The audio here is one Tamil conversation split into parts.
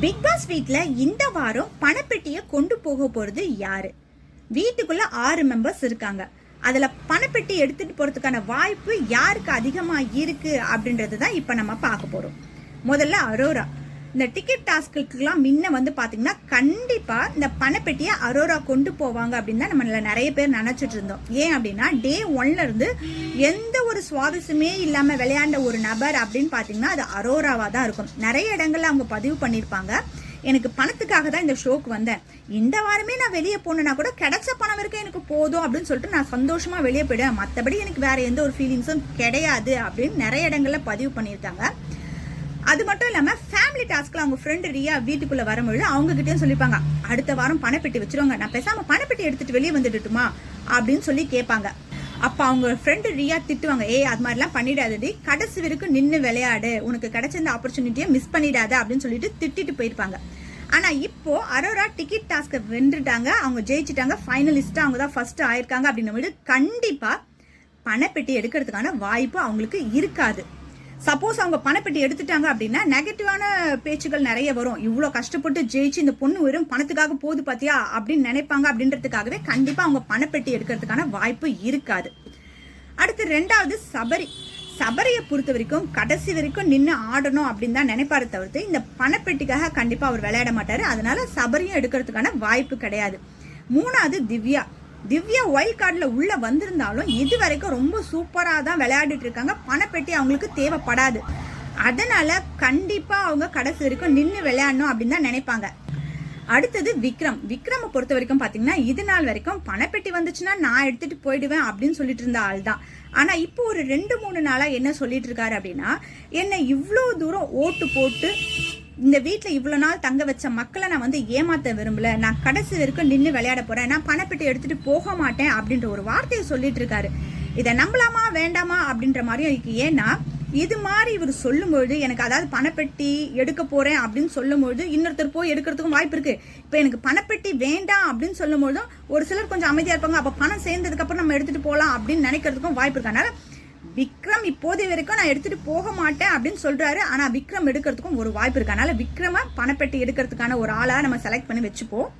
பிக் பாஸ் வீட்ல இந்த வாரம் பணப்பெட்டியை கொண்டு போக போறது யாரு? வீட்டுக்குள்ள 6 மெம்பர்ஸ் இருக்காங்க. அதுல பணப்பெட்டி எடுத்துட்டு போறதுக்கான வாய்ப்பு யாருக்கு அதிகமா இருக்கு அப்படின்றது தான் இப்ப நம்ம பார்க்க போறோம். முதல்ல அரோரா. இந்த டிக்கெட் டாஸ்க்குலாம் முன்ன பாத்தீங்கன்னா கண்டிப்பா இந்த பணப்பெட்டியை அரோரா கொண்டு போவாங்க அப்படின்னு தான் நம்மள நிறைய பேர் நினைச்சிட்டு இருந்தோம். ஏன் அப்படின்னா டே 1ல இருந்து எந்த ஒரு சுவாரஸ்யமே இல்லாம விளையாண்ட ஒரு நபர் அப்படின்னு பாத்தீங்கன்னா அது அரோராவா தான் இருக்கும். நிறைய இடங்கள்ல அவங்க பதிவு பண்ணிருப்பாங்க, எனக்கு பணத்துக்காக தான் இந்த ஷோக்கு வந்தேன், இந்த வாரமே நான் வெளியே போனேன்னா கூட கிடைச்ச பணம் இருக்க எனக்கு போதும் அப்படின்னு சொல்லிட்டு நான் சந்தோஷமா வெளியே போயிடுவேன், மற்றபடி எனக்கு வேற எந்த ஒரு ஃபீலிங்ஸும் கிடையாது அப்படின்னு நிறைய இடங்கள்ல பதிவு பண்ணியிருக்காங்க. அது மட்டும் இல்லாம ஃபேமிலி டாஸ்க்ல அவங்க ஃப்ரெண்ட் ரியா வீட்டுக்குள்ள வரும்பொழுது அவங்க கிட்டயும் சொல்லிப்பாங்க, அடுத்த வாரம் பணப்பெட்டி வச்சிருவாங்க, நான் பேசாம பணப்பெட்டி எடுத்துட்டு வெளியே வந்துட்டுமா அப்படின்னு சொல்லி கேட்பாங்க. அப்ப அவங்க ஃப்ரெண்டு ரியா திட்டுவாங்க, அது மாதிரிலாம் பண்ணிடாதடி, கடைசி வரைக்கும் நின்று விளையாடு, உனக்கு கிடைச்ச இந்த ஆப்பர்ச்சுனிட்டியை மிஸ் பண்ணிடாத அப்படின்னு சொல்லிட்டு திட்டிட்டு போயிருப்பாங்க. ஆனா இப்போ அரோரா டிக்கெட் டாஸ்க வென்றுட்டாங்க, அவங்க ஜெயிச்சுட்டாங்க, ஃபைனலிஸ்டா அவங்க தான் ஃபர்ஸ்ட் ஆயிருக்காங்க அப்படின்னும் கண்டிப்பா பணப்பெட்டி எடுக்கிறதுக்கான வாய்ப்பு அவங்களுக்கு இருக்காது. சப்போஸ் அவங்க பணப்பெட்டி எடுத்துட்டாங்க அப்படின்னா நெகட்டிவான பேச்சுகள் நிறைய வரும், இவ்வளோ கஷ்டப்பட்டு ஜெயிச்சு இந்த பொண்ணு வெறும் பணத்துக்காக போகுது பாத்தியா அப்படின்னு நினைப்பாங்க. அப்படின்றதுக்காகவே கண்டிப்பா அவங்க பணப்பெட்டி எடுக்கிறதுக்கான வாய்ப்பு இருக்காது. அடுத்து 2வது சபரியை பொறுத்த வரைக்கும் கடைசி வரைக்கும் நின்று ஆடணும் அப்படின்னு தான் நினைப்பாரு தவிர்த்து இந்த பணப்பெட்டிக்காக கண்டிப்பா அவர் விளையாட மாட்டாரு. அதனால சபரியும் எடுக்கிறதுக்கான வாய்ப்பு கிடையாது. 3வது திவ்யா வைல்ட் கார்டுல உள்ள வந்திருந்தாலும் இது வரைக்கும் ரொம்ப சூப்பரா தான் விளையாடிட்டு இருக்காங்க, பணப்பெட்டி அவங்களுக்கு தேவைப்படாது. அதனால கண்டிப்பா அவங்க கடைசி வரைக்கும் நின்று விளையாடணும் அப்படின்னு தான் நினைப்பாங்க. அடுத்தது விக்ரமை பொறுத்த வரைக்கும் பாத்தீங்கன்னா இது நாள் வரைக்கும் பணப்பெட்டி வந்துச்சுன்னா நான் எடுத்துட்டு போயிடுவேன் அப்படின்னு சொல்லிட்டு இருந்த ஆள் தான். ஆனா இப்போ ஒரு 2-3 நாளா என்ன சொல்லிட்டு இருக்காரு அப்படின்னா, என்ன இவ்வளவு தூரம் ஓட்டு போட்டு இந்த வீட்டில் இவ்வளோ நாள் தங்க வச்ச மக்களை நான் ஏமாற்ற விரும்பல, நான் கடைசி வரைக்கும் நின்று விளையாட போறேன், நான் பணப்பெட்டி எடுத்துட்டு போக மாட்டேன் அப்படின்ற ஒரு வார்த்தையை சொல்லிட்டு இருக்காரு. இதை நம்பலாமா வேண்டாமா அப்படின்ற மாதிரியும் இருக்கு. ஏன்னா இது மாதிரி இவர் சொல்லும்பொழுது எனக்கு அதாவது பணப்பெட்டி எடுக்க போறேன் அப்படின்னு சொல்லும்பொழுது இன்னொருத்தர் போய் எடுக்கிறதுக்கும் வாய்ப்பு இருக்கு. இப்போ எனக்கு பணப்பெட்டி வேண்டாம் அப்படின்னு சொல்லும்பொழுதும் ஒரு சிலர் கொஞ்சம் அமைதியா இருப்பாங்க, அப்போ பணம் சேர்ந்ததுக்கு அப்புறம் நம்ம எடுத்துட்டு போகலாம் அப்படின்னு நினைக்கிறதுக்கும் வாய்ப்பு இருக்கு. அதனால விக்ரம் இப்போதைய வரைக்கும் நான் எடுத்துட்டு போக மாட்டேன் அப்படின்னு சொல்றாரு. ஆனா விக்ரம் எடுக்கிறதுக்கும் ஒரு வாய்ப்பு இருக்கு. அதனால விக்ரம பணப்பெட்டி எடுக்கிறதுக்கான ஒரு ஆளா நம்ம செலக்ட் பண்ணி வச்சுப்போம்.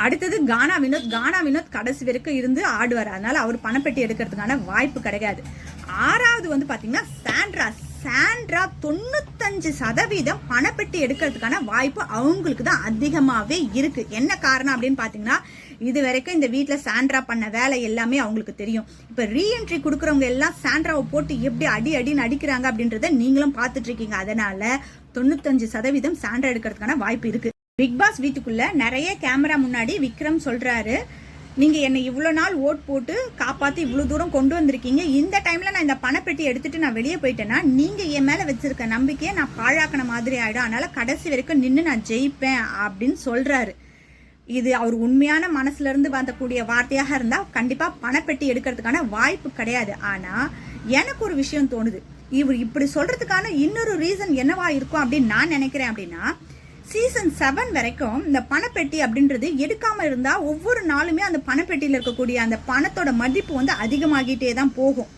அடுத்தது கானா வினோத் கடைசி வரைக்கும் இருந்து ஆடுவார், அதனால அவர் பணப்பெட்டி எடுக்கிறதுக்கான வாய்ப்பு கிடையாது. 6வது பாத்தீங்கன்னா சாண்ட்ரா 95% பணப்பெட்டி எடுக்கிறதுக்கான வாய்ப்பு அவங்களுக்கு தான் அதிகமாவே இருக்கு. என்ன காரணம் அப்படின்னு பாத்தீங்கன்னா இது வரைக்கும் இந்த வீட்டுல சாண்ட்ரா பண்ண வேலை எல்லாமே அவங்களுக்கு தெரியும். இப்ப ரீஎன்ட்ரி கொடுக்கறவங்க எல்லாம் சாண்ட்ராவை போட்டு எப்படி அடின்னு அடிக்கிறாங்க அப்படின்றத நீங்களும் பாத்துட்டு இருக்கீங்க. அதனால 95% சாண்ட்ரா எடுக்கிறதுக்கான வாய்ப்பு இருக்கு. பிக் பாஸ் வீட்டுக்குள்ள நிறைய கேமரா முன்னாடி விக்ரம் சொல்றாரு, நீங்க என்ன இவ்வளவு நாள் ஓட் போட்டு காப்பாத்தி இவ்வளவு தூரம் கொண்டு வந்திருக்கீங்க, இந்த டைம்ல நான் இந்த பணப்பெட்டி எடுத்துட்டு நான் வெளியே போயிட்டேன்னா நீங்க என் மேல வச்சிருக்க நம்பிக்கையை நான் பாழாக்கின மாதிரி ஆயிடும், அதனால கடைசி வரைக்கும் நின்று நான் ஜெயிப்பேன் அப்படின்னு சொல்றாரு. இது அவர் உண்மையான மனசுல இருந்து வந்தக்கூடிய வார்த்தையாக இருந்தா கண்டிப்பா பணப்பெட்டி எடுக்கிறதுக்கான வாய்ப்பு கிடையாது. ஆனா எனக்கு ஒரு விஷயம் தோணுது, இவர் இப்படி சொல்றதுக்கான இன்னொரு ரீசன் என்னவா இருக்கும் அப்படின்னு நான் நினைக்கிறேன். அப்படின்னா சீசன் 7 வரைக்கும் இந்த பணப்பெட்டி அப்படின்றது எடுக்காம இருந்தா ஒவ்வொரு நாளுமே அந்த பணப்பெட்டியில இருக்கக்கூடிய அந்த பணத்தோட மதிப்பு அதிகமாகிட்டே தான் போகும்.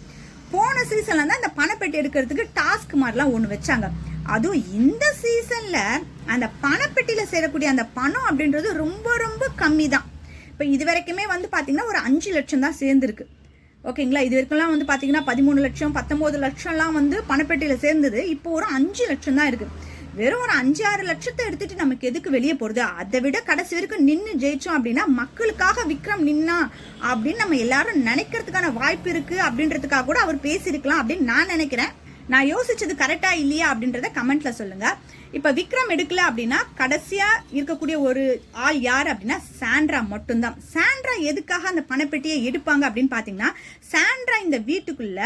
போன சீசன்ல தான் இந்த பணப்பெட்டி எடுக்கிறதுக்கு டாஸ்க் மாதிரிலாம் ஒண்ணு வச்சாங்க. அதுவும் இந்த சீசன்ல அந்த பணப்பெட்டியில சேரக்கூடிய அந்த பணம் அப்படின்றது ரொம்ப ரொம்ப கம்மி தான். இப்ப இது வரைக்குமே பாத்தீங்கன்னா ஒரு 5 லட்சம் தான் சேர்ந்துருக்கு. ஓகேங்களா, இது வரைக்கும்லாம் பாத்தீங்கன்னா 13 லட்சம் 19 லட்சம்லாம் பணப்பெட்டியில சேர்ந்தது. இப்போ ஒரு 5 லட்சம் தான் இருக்கு. வெறும் ஒரு 5-6 லட்சத்தை எடுத்துட்டு நமக்கு எதுக்கு வெளியே போறது, அதை விட கடைசி வரைக்கும் நின்று ஜெயிச்சோம் அப்படின்னா மக்களுக்காக விக்ரம் நின்னா அப்படின்னு நம்ம எல்லாரும் நினைக்கிறதுக்கான வாய்ப்பு இருக்கு அப்படின்றதுக்காக கூட அவர் பேசியிருக்கலாம் அப்படின்னு நான் நினைக்கிறேன். நான் யோசிச்சது கரெக்டா இல்லையா அப்படின்றத கமெண்ட்ல சொல்லுங்க. இப்ப விக்ரம் எடுக்கல அப்படின்னா கடைசியா இருக்கக்கூடிய ஒரு ஆள் யார் அப்படின்னா சாண்ட்ரா மட்டும்தான். சாண்ட்ரா எதுக்காக அந்த பணப்பெட்டியை எடுப்பாங்க அப்படின்னு பாத்தீங்கன்னா, சாண்ட்ரா இந்த வீட்டுக்குள்ள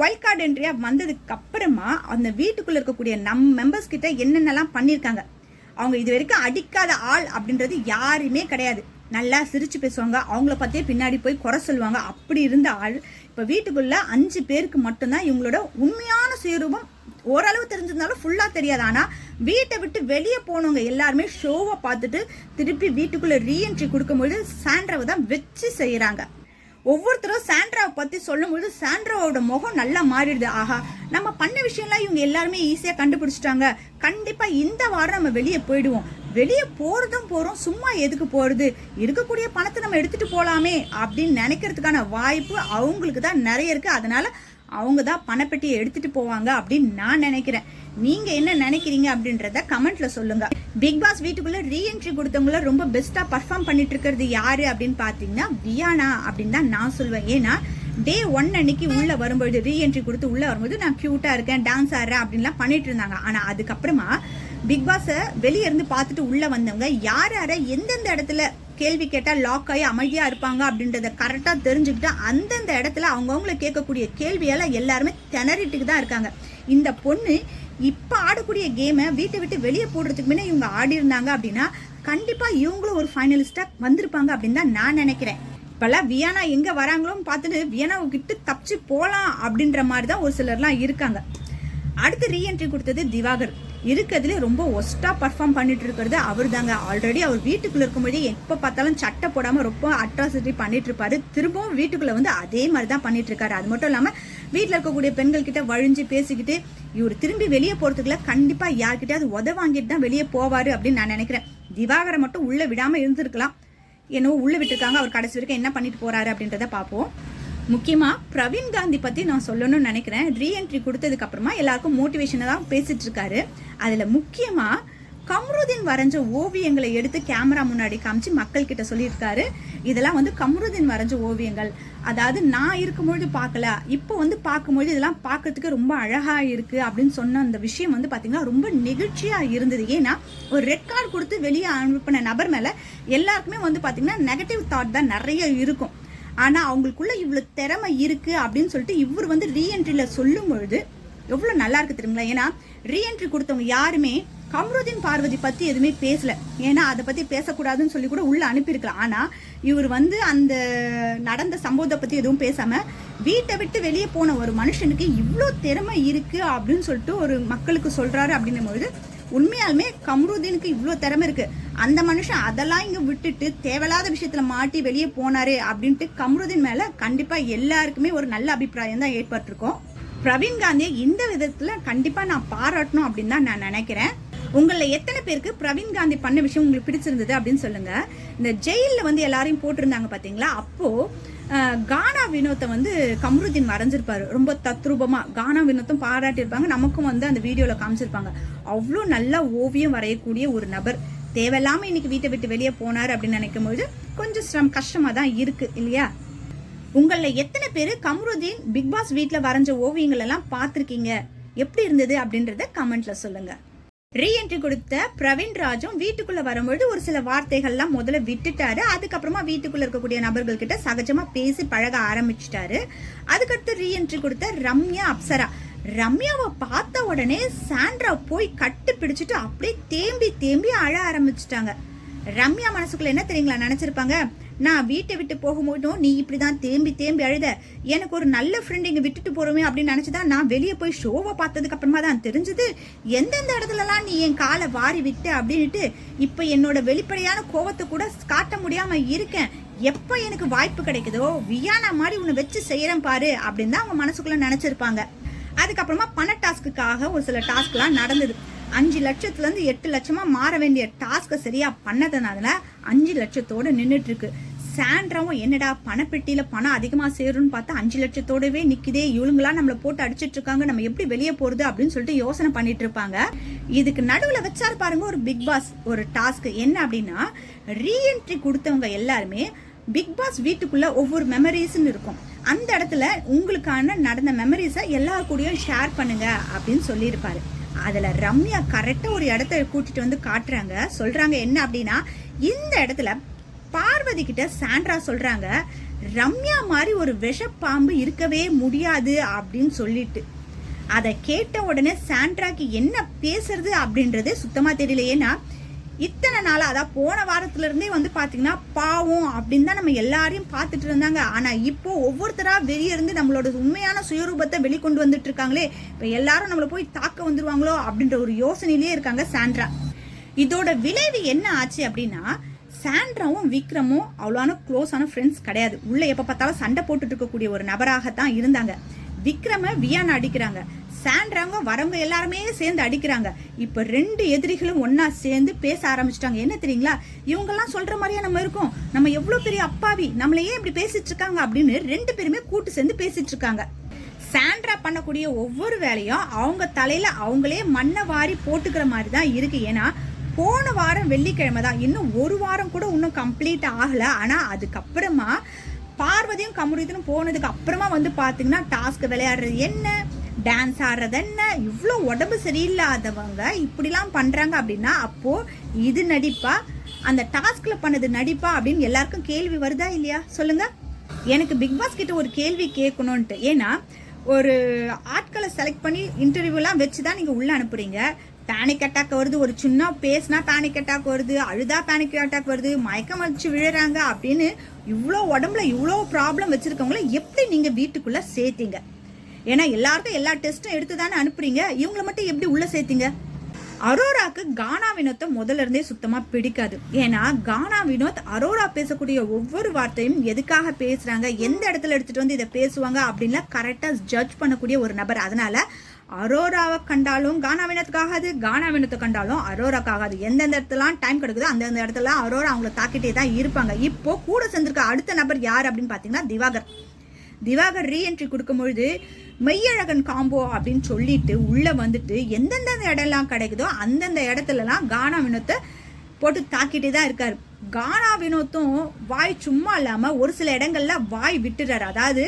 வைல்ட் கார்டு என்ட்ரியா வந்ததுக்கு அப்புறமா அந்த வீட்டுக்குள்ள இருக்கக்கூடிய மெம்பர்ஸ் கிட்ட என்னென்னலாம் பண்ணிருக்காங்க, அவங்க இது வரைக்கும் அடிக்காத ஆள் அப்படின்றது யாருமே கிடையாது. நல்லா சிரிச்சு பேசுவாங்க, அவங்கள பத்தியே பின்னாடி போய் குறை சொல்லுவாங்க, அப்படி இருந்த ஆள் இப்ப வீட்டுக்குள்ள 5 பேருக்கு மட்டும்தான் இவங்களோட உண்மையான சுயரூபம் ஓரளவு தெரிஞ்சிருந்தாலும் ஃபுல்லா தெரியாது. ஆனா வீட்டை விட்டு வெளியே போனவங்க எல்லாருமே ஷோவை பார்த்துட்டு திருப்பி வீட்டுக்குள்ள ரீஎன்ட்ரி கொடுக்கும்போது சாண்ட்ராவை தான் வச்சு செய்யறாங்க. ஒவ்வொருத்தரும் சாண்ட்ராவை பத்தி சொல்லும்போது சாண்ட்ராவோட முகம் நல்லா மாறிடுது. ஆஹா, நம்ம பண்ண விஷயம்லாம் இவங்க எல்லாருமே ஈஸியா கண்டுபிடிச்சிட்டாங்க, கண்டிப்பா இந்த வாரம் நம்ம வெளியே போயிடுவோம், வெளியே போறதும் போறோம், சும்மா எதுக்கு போறது, இருக்கக்கூடிய பணத்தை நம்ம எடுத்துட்டு போலாமே அப்படின்னு நினைக்கிறதுக்கான வாய்ப்பு அவங்களுக்கு தான் நிறைய இருக்கு. அதனால அவங்க தான் பணப்பெட்டியை எடுத்துட்டு போவாங்க அப்படின்னு நான் நினைக்கிறேன். நீங்க என்ன நினைக்கிறீங்க அப்படின்றத கமெண்ட்ல சொல்லுங்க. பிக் பாஸ் வீட்டுக்குள்ள ரீஎன்ட்ரி கொடுத்தவங்கள ரொம்ப பெஸ்டா பர்ஃபார்ம் பண்ணிட்டு இருக்கிறது யாரு அப்படின்னு பாத்தீங்கன்னா வியானா அப்படின்னு தான் நான் சொல்வேன். ஏன்னா டே 1 அன்னைக்கு உள்ள வரும்போது ரீஎன்ட்ரி கொடுத்து உள்ள வரும்போது நான் கியூட்டா இருக்கேன், டான்ஸ் ஆடுறேன் அப்படின்லாம் பண்ணிட்டு இருந்தாங்க. ஆனா அதுக்கப்புறமா பிக் பாஸை வெளியே இருந்து பார்த்துட்டு உள்ள வந்தவங்க யார் யார எந்தெந்த இடத்துல கேள்வி கேட்டா லாக் ஆகி அமைதியா இருப்பாங்க அப்படின்றத கரெக்டா தெரிஞ்சுக்கிட்டு அந்தந்த இடத்துல அவங்கவுங்கள கேட்கக்கூடிய கேள்வியால எல்லாருமே திணறிட்டு தான் இருக்காங்க. இந்த பொண்ணு இப்ப ஆடக்கூடிய கேமை வீட்டை விட்டு வெளியே போடுறதுக்கு முன்னே இவங்க ஆடி இருந்தாங்க அப்படின்னா கண்டிப்பா இவங்களும் ஒரு ஃபைனலிஸ்டா வந்திருப்பாங்க அப்படின்னு தான் நான் நினைக்கிறேன். இப்பெல்லாம் வியானா எங்க வராங்களோன்னு பார்த்துட்டு வியானாவை கிட்ட தப்பிச்சு போலாம் அப்படின்ற மாதிரி தான் ஒரு சிலர்லாம் இருக்காங்க. அடுத்து ரீஎன்ட்ரி கொடுத்தது திவாகர். இருக்கிறதுல ரொம்ப ஒஸ்டா பர்ஃபார்ம் பண்ணிட்டு இருக்கிறது அவர் தாங்க. ஆல்ரெடி அவர் வீட்டுக்குள்ள இருக்கும்போது எப்ப பார்த்தாலும் சட்டை போடாம ரொம்ப அட்ராசிட்டி பண்ணிட்டு இருப்பாரு. திரும்பவும் வீட்டுக்குள்ள வந்து அதே மாதிரி தான் பண்ணிட்டு இருக்காரு. அது மட்டும் இல்லாம வீட்டுல இருக்கக்கூடிய பெண்கள் கிட்ட வழிஞ்சு பேசிக்கிட்டு இவர் திரும்பி வெளியே போறதுக்குள்ள கண்டிப்பா யார்கிட்டயாவது உத வாங்கிட்டு தான் வெளியே போவாரு அப்படின்னு நான் நினைக்கிறேன். திவாகரை மட்டும் உள்ள விடாம இருந்திருக்கலாம், என்னவோ உள்ள விட்டுருக்காங்க. அவர் கடைசி வரைக்கும் என்ன பண்ணிட்டு போறாரு அப்படின்றத பார்ப்போம். முக்கியமா பிரவீன் காந்தி பத்தி நான் சொல்லணும்னு நினைக்கிறேன். ரீஎன்ட்ரி கொடுத்ததுக்கு அப்புறமா எல்லாருக்கும் மோட்டிவேஷனை தான் பேசிட்டு இருக்காரு. அதுல முக்கியமா கம்ருதீன் வரைஞ்ச ஓவியங்களை எடுத்து கேமரா முன்னாடி காமிச்சு மக்கள் கிட்ட சொல்லியிருக்காரு, இதெல்லாம் வந்து கம்ருதீன் வரைஞ்ச ஓவியங்கள், அதாவது நான் இருக்கும்பொழுது பார்க்கல, இப்போ வந்து பார்க்கும்பொழுது இதெல்லாம் பார்க்கறதுக்கு ரொம்ப அழகா இருக்கு அப்படின்னு சொன்ன அந்த விஷயம் வந்து பாத்தீங்கன்னா ரொம்ப நெகிழ்ச்சியா இருந்தது. ஏன்னா ஒரு ரெட் கார்டு கொடுத்து வெளியே அனுப்பின நபர் மேல எல்லாருக்குமே வந்து பாத்தீங்கன்னா நெகட்டிவ் தாட் தான் நிறைய இருக்கும். ஆனா அவங்களுக்குள்ள இவ்வளவு திறமை இருக்கு அப்படின்னு சொல்லிட்டு இவர் வந்து ரீஎன்ட்ரியில சொல்லும் பொழுது எவ்வளவு நல்லா இருக்கு தெரியுங்களா. ஏன்னா ரீஎன்ட்ரி கொடுத்தவங்க யாருமே கம்ருதீன் பார்வதி பத்தி எதுவுமே பேசல, ஏன்னா அதை பத்தி பேசக்கூடாதுன்னு சொல்லி கூட உள்ள அனுப்பியிருக்கலாம். ஆனா இவர் வந்து அந்த நடந்த சம்பவத்தை பத்தி எதுவும் பேசாம வீட்டை விட்டு வெளியே போன ஒரு மனுஷனுக்கு இவ்வளோ திறமை இருக்கு அப்படின்னு சொல்லிட்டு ஒரு மக்களுக்கு சொல்றாரு. அப்படின்னும் பொழுது உண்மையாலுமே கம்ருதீனுக்கு இவ்வளோ திறமை இருக்கு. அந்த மனுஷன் அதெல்லாம் இங்க விட்டுட்டு தேவையில்லாத விஷயத்துல மாட்டி வெளியே போனாரு அப்படின்ட்டு கம்ருதீன் மேல கண்டிப்பா எல்லாருக்குமே ஒரு நல்ல அபிப்பிராயம் தான் ஏற்பட்டிருக்கும். பிரவீன் காந்தியை இந்த விதத்துல கண்டிப்பா நான் பாராட்டணும் அப்படின்னு தான் நான் நினைக்கிறேன். உங்கள எத்தனை பேருக்கு பிரவீன் காந்தி பண்ண விஷயம் உங்களுக்கு பிடிச்சிருந்தது அப்படின்னு சொல்லுங்க. இந்த ஜெயில வந்து எல்லாரையும் போட்டிருந்தாங்க பாத்தீங்களா, அப்போ கானா வினோத்தை வந்து கம்ருதீன் வரைஞ்சிருப்பாரு ரொம்ப தத்ரூபமா. கானா வினோத்தும் பாராட்டியிருப்பாங்க, நமக்கும் வந்து அந்த வீடியோல காமிச்சிருப்பாங்க. அவ்வளோ நல்லா ஓவியம் வரையக்கூடிய ஒரு நபர் தேவையில்லாம இன்னைக்கு வீட்டை விட்டு வெளியே போனாரு அப்படின்னு நினைக்கும் போது கொஞ்சம் கஷ்டமா தான் இருக்கு இல்லையா. உங்கள எத்தனை பேரு கம்ருதீன் பிக் பாஸ் வீட்டுல வரைஞ்ச ஓவியங்கள் எல்லாம் பார்த்திருக்கீங்க, எப்படி இருந்தது அப்படின்றத கமெண்ட்ல சொல்லுங்க. ரீஎன்ட்ரி கொடுத்த பிரவீன் ராஜும் வீட்டுக்குள்ள வரும்பொழுது ஒரு சில வார்த்தைகள்லாம் முதல்ல விட்டுட்டாரு. அதுக்கப்புறமா வீட்டுக்குள்ள இருக்கக்கூடிய நபர்கள் கிட்ட சகஜமா பேசி பழக ஆரம்பிச்சுட்டாரு. அதுக்கடுத்து ரீஎன்ட்ரி கொடுத்த ரம்யா அப்சரா. ரம்யாவை பார்த்த உடனே சாண்ட்ரா போய் கட்டு பிடிச்சிட்டு அப்படியே தேம்பி தேம்பி அழ ஆரம்பிச்சுட்டாங்க. ரம்யா மனசுக்குள்ள என்ன தெரியுங்களா நினைச்சிருப்பாங்க, நான் வீட்டை விட்டு போகும்போதும் நீ இப்படிதான் தேம்பி தேம்பி அழுத, எனக்கு ஒரு நல்ல ஃப்ரெண்ட் இங்க விட்டுட்டு போறோமே அப்படின்னு நினைச்சுதான் நான் வெளியே போய் ஷோவை பார்த்ததுக்கு அப்புறமா தான் தெரிஞ்சது எந்தெந்த இடத்துலலாம் நீ என் காலை வாரி விட்ட அப்படின்ட்டு இப்ப என்னோட வெளிப்படையான கோவத்தை கூட காட்ட முடியாம இருக்கேன். எப்ப எனக்கு வாய்ப்பு கிடைக்குதோ வியானா மாதிரி உன்னை வச்சு செய்யறேன் பாரு அப்படின்னு தான் அவங்க மனசுக்குள்ள நினைச்சிருப்பாங்க. அதுக்கப்புறமா பண டாஸ்க்குக்காக ஒரு சில டாஸ்க் எல்லாம் நடந்தது. 5 லட்சத்துல இருந்து 8 லட்சமா மாற வேண்டிய டாஸ்க சரியா பண்ணதுனால 5 லட்சத்தோட நின்றுட்டு இருக்கு. சாண்ட்ராவும் என்னடா பணப்பெட்டியில பணம் அதிகமா சேரும்னு பார்த்தா 5 லட்சத்தோடவே நிக்குதே, இவளுங்களா நம்மள போட்டு அடிச்சிட்டு இருக்காங்க, நம்ம எப்படி வெளியே போறது அப்படின்னு சொல்லிட்டு யோசனை பண்ணிட்டு இருப்பாங்க. இதுக்கு நடுவுல வச்சாரு பாருங்க ஒரு பிக் பாஸ் ஒரு டாஸ்க். என்ன அப்படின்னா ரீஎன்ட்ரி கொடுத்தவங்க எல்லாருமே பிக் பாஸ் வீட்டுக்குள்ள ஒவ்வொரு மெமரிஸ்ன்னு இருக்கும். அந்த இடத்துல உங்களுக்கான நடந்த மெமரிஸை எல்லாரு கூடயும் ஷேர் பண்ணுங்க அப்படின்னு சொல்லியிருப்பாரு. அதுல ரம்யா கரெக்டா ஒரு இடத்த கூட்டிட்டு வந்து காட்டுறாங்க. சொல்றாங்க என்ன அப்படின்னா, இந்த இடத்துல பார்வதி கிட்ட சாண்ட்ரா சொல்றாங்க, ரம்யா மாதிரி ஒரு விஷப்பாம்பு இருக்கவே முடியாது அப்படின்னு சொல்லிட்டு. அதை கேட்ட உடனே சாண்ட்ராக்கு என்ன பேசுறது அப்படின்றதே சுத்தமா தெரியல. ஏன்னா இத்தனை நாளா அதான் போன வாரத்துல இருந்தே வந்து பாத்தீங்கன்னா பாவம் அப்படின்னு தான் நம்ம எல்லாரையும் பார்த்துட்டு இருந்தாங்க. ஆனா இப்போ ஒவ்வொருத்தரா வெளியே இருந்து நம்மளோட உண்மையான சுயரூபத்தை வெளிக்கொண்டு வந்துட்டு இருக்காங்களே, இப்ப எல்லாரும் நம்மள போய் தாக்க வந்துருவாங்களோ அப்படின்ற ஒரு யோசனையிலேயே இருக்காங்க சாண்ட்ரா. இதோட விளைவு என்ன ஆச்சு அப்படின்னா, சாண்ட்ராவும் விக்ரமும் அவ்வளோன க்ளோஸான ஃப்ரெண்ட்ஸ் கிடையாது. உள்ள எப்ப பார்த்தாலும் சண்டை போட்டுட்டு இருக்கக்கூடிய ஒரு நபராகத்தான் இருந்தாங்க. விக்ரம வியானா அடிக்கிறாங்க, சாண்ட்ராங்க வரவங்க எல்லாருமே சேர்ந்து அடிக்கிறாங்க. இப்ப 2 எதிரிகளும் ஒன்னா சேர்ந்து பேச ஆரம்பிச்சிட்டாங்க. என்ன தெரியுங்களா, இவங்கெல்லாம் சொல்ற மாதிரியா நம்ம இருக்கோம், நம்ம எவ்வளவு பெரிய அப்பாவி, நம்மள ஏன் இப்படி பேசிட்டு இருக்காங்க அப்படின்னு 2 பேருமே கூட்டு சேர்ந்து பேசிட்டு இருக்காங்க. சாண்ட்ரா பண்ணக்கூடிய ஒவ்வொரு வேலையும் அவங்க தலையில அவங்களே மண்ணை வாரி போட்டுக்கிற மாதிரி தான் இருக்கு. ஏன்னா போன வாரம் வெள்ளிக்கிழமை தான், இன்னும் ஒரு வாரம் கூட இன்னும் கம்ப்ளீட் ஆகல. ஆனா அதுக்கப்புறமா பார்வதியும் கமருதீனும் போனதுக்கு அப்புறமா வந்து பாத்தீங்கன்னா டாஸ்க் விளையாடுறது என்ன, டான்ஸ் ஆடுறது என்ன, இவ்வளோ உடம்பு சரியில்லாதவங்க இப்படிலாம் பண்றாங்க அப்படின்னா அப்போ இது நடிப்பா, அந்த டாஸ்க்ல பண்ணது நடிப்பா அப்படின்னு எல்லாருக்கும் கேள்வி வருதா இல்லையா சொல்லுங்க. எனக்கு பிக் பாஸ் கிட்ட ஒரு கேள்வி கேட்கணும்ட்டு. ஏன்னா ஒரு ஆட்களை செலக்ட் பண்ணி இன்டர்வியூலாம் வச்சுதான் நீங்க உள்ள அனுப்புறீங்க. பேனிக் அட்டாக் வருது, ஒரு சின்ன பேசினா பேனிக் அட்டாக் வருது, அழுதா பேனிக் அட்டாக் வருது, மயக்கம் வச்சு விழுறாங்க அப்படின்னு இவ்வளோ உடம்புல இவ்வளோ ப்ராப்ளம் வச்சிருக்கவங்கள எப்படி நீங்க வீட்டுக்குள்ள சேர்த்தீங்க? ஏன்னா எல்லாருக்கும் எல்லா டெஸ்ட்டும் எடுத்து தானே அனுப்புறீங்க, இவங்களை மட்டும் எப்படி உள்ள சேர்த்தீங்க? அரோராக்கு கானா வினோத்தை முதல்ல இருந்தே சுத்தமா பிடிக்காது. ஏன்னா கானா வினோத் அரோரா பேசக்கூடிய ஒவ்வொரு வார்த்தையும் எதுக்காக பேசுறாங்க, எந்த இடத்துல எடுத்துட்டு வந்து இதை பேசுவாங்க அப்படின்லாம் கரெக்டா ஜட்ஜ் பண்ணக்கூடிய ஒரு நபர். அதனால அரோராவை கண்டாலும் கானா வினோத்துக்காகாது, கானா வினோத்தை கண்டாலும் அரோராக்காகாது. எந்தெந்த இடத்துல டைம் கிடைக்குதோ அந்தந்த இடத்துல அரோரா அவங்களை தாக்கிட்டே தான் இருப்பாங்க. இப்போ கூட சேர்ந்திருக்க அடுத்த நபர் யார் அப்படின்னு பாத்தீங்கன்னா திவாகர் ரீஎன்ட்ரி கொடுக்கும்பொழுது மெய்யழகன் காம்போ அப்படின்னு சொல்லிட்டு உள்ள வந்துட்டு எந்தெந்த இடம்லாம் கிடைக்குதோ அந்தந்த இடத்துலலாம் கானா வினோத்தை போட்டு தாக்கிட்டே தான் இருக்காரு. கானா வினோத்தும் வாய் சும்மா இல்லாம ஒரு சில இடங்கள்ல வாய் விட்டுறாரு. அதாவது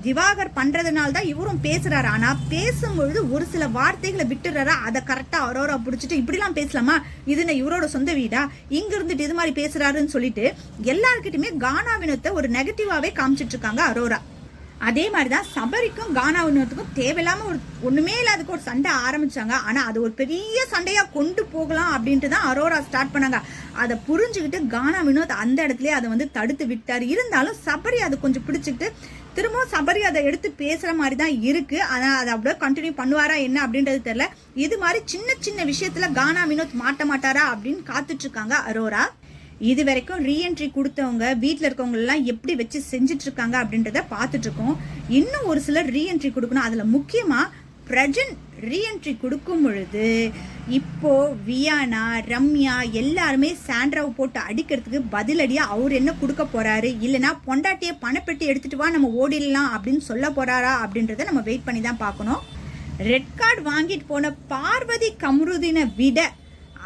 திவாகர் பண்றதுனால தான் இவரும் பேசுறாரு. ஆனா பேசும்பொழுது ஒரு சில வார்த்தைகளை விட்டுறாரா, அதை கரெக்டா அரோரா பிடிச்சிட்டு இப்படிலாம் பேசலாமா, இது இவரோட சொந்த வீடா, இங்க இருந்துட்டு இது மாதிரி பேசுறாருன்னு சொல்லிட்டு எல்லாருக்கிட்டுமே கானா வினோத்தை ஒரு நெகட்டிவாவே காமிச்சிட்டு இருக்காங்க அரோரா. அதே மாதிரிதான் சபரிக்கும் கானா வினோத்துக்கும் தேவையில்லாம ஒண்ணுமே இல்லாததுக்கு ஒரு சண்டை ஆரம்பிச்சாங்க. ஆனா அது ஒரு பெரிய சண்டையா கொண்டு போகலாம் அப்படின்ட்டு தான் அரோரா ஸ்டார்ட் பண்ணாங்க. அதை புரிஞ்சுக்கிட்டு கானா வினோத் அந்த இடத்துலயே அதை வந்து தடுத்து விட்டாரு. இருந்தாலும் சபரி அதை கொஞ்சம் பிடிச்சிக்கிட்டு திரும்பவும் சபரி அதை எடுத்து பேசுற மாதிரி தான் இருக்கு. ஆனா அதை அப்படியே கண்டினியூ பண்ணுவாரா என்ன அப்படின்றது தெரியல. இது மாதிரி சின்ன சின்ன விஷயத்துல கானா வினோத் மாட்ட மாட்டாரா அப்படின்னு காத்துட்டு இருக்காங்க அரோரா. இது வரைக்கும் ரீஎன்ட்ரி கொடுத்தவங்க வீட்டில் இருக்கவங்க எல்லாம் எப்படி வச்சு செஞ்சுட்டு இருக்காங்க அப்படின்றத பார்த்துட்டு இருக்கோம். இன்னும் ஒரு சிலர் ரீஎன்ட்ரி கொடுக்கணும். அதுல முக்கியமா பிரஜன் ரீஎன்ட்ரி கொடுக்கும் பொழுது இப்போ வியானா, ரம்யா எல்லாருமே சாண்ட்ராவை போட்டு அடிக்கிறதுக்கு பதிலடியா அவர் என்ன கொடுக்க போறாரு, இல்லைன்னா பொண்டாட்டிய பணப்பெட்டி எடுத்துட்டு வா நம்ம ஓடிடலாம் அப்படின்னு சொல்ல போறாரா அப்படின்றத நம்ம வெயிட் பண்ணி தான் பார்க்கணும். ரெட் கார்டு வாங்கிட்டு போன பார்வதி கமருதீனை விட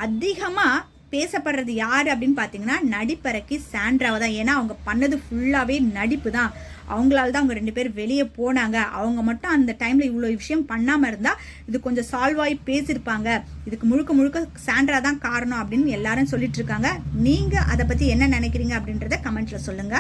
அதிகமா பேசப்படுறது யாரு அப்படின்னு பாத்தீங்கன்னா நடிப்பறக்கி சாண்ட்ராவை தான். ஏன்னா அவங்க பண்ணது ஃபுல்லாவே நடிப்பு தான். அவங்களால தான் அவங்க 2 பேர் வெளியே போனாங்க. அவங்க மட்டும் அந்த டைம்ல இவ்வளவு விஷயம் பண்ணாம இருந்தா இது கொஞ்சம் சால்வ் ஆகி பேசியிருப்பாங்க. இதுக்கு முழுக்க முழுக்க சாண்ட்ரா தான் காரணம் அப்படின்னு எல்லாரும் சொல்லிட்டு இருக்காங்க. நீங்க அதை பத்தி என்ன நினைக்கிறீங்க அப்படின்றத கமெண்ட்ல சொல்லுங்க.